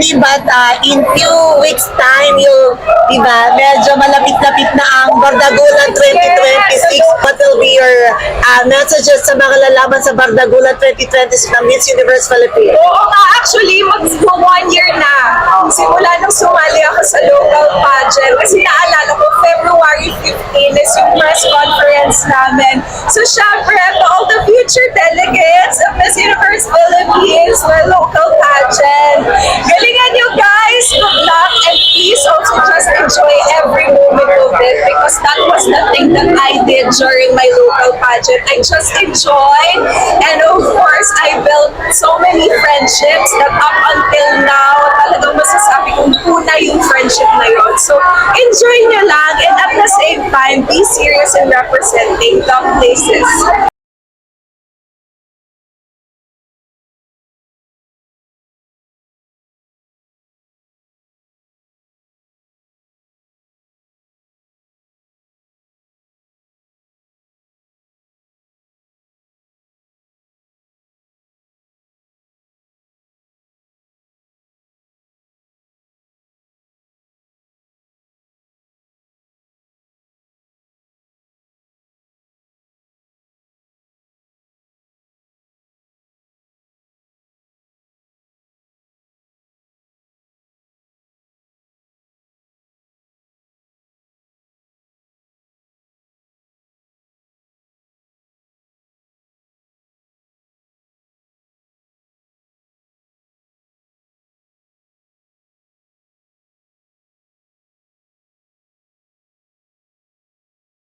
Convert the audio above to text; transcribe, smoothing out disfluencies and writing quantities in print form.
actually, but in few weeks time, diba, medyo malapit-lapit na ang Bardagulan 2026. What will be your messages sa mga lalaman sa Bardagulan 2026 ng Miss Universe Philippines? Oo nga, actually, mag-1 year na. Simula nung sumali ako sa local pageant. Kasi naalala ko, February 15 is yung press conference namin. So, syempre, to all the future delegates of Miss Universe Philippines, my local pageant. Galingan nyo, guys! Good luck! And please also just enjoy every moment of it because that was the thing that I did during my local pageant. I just enjoyed, and of course, I built so many friendships that up until now, talagang masasabi kong una yung friendship na yun. So, enjoy nyo lang, and at the same time, be serious in representing the places.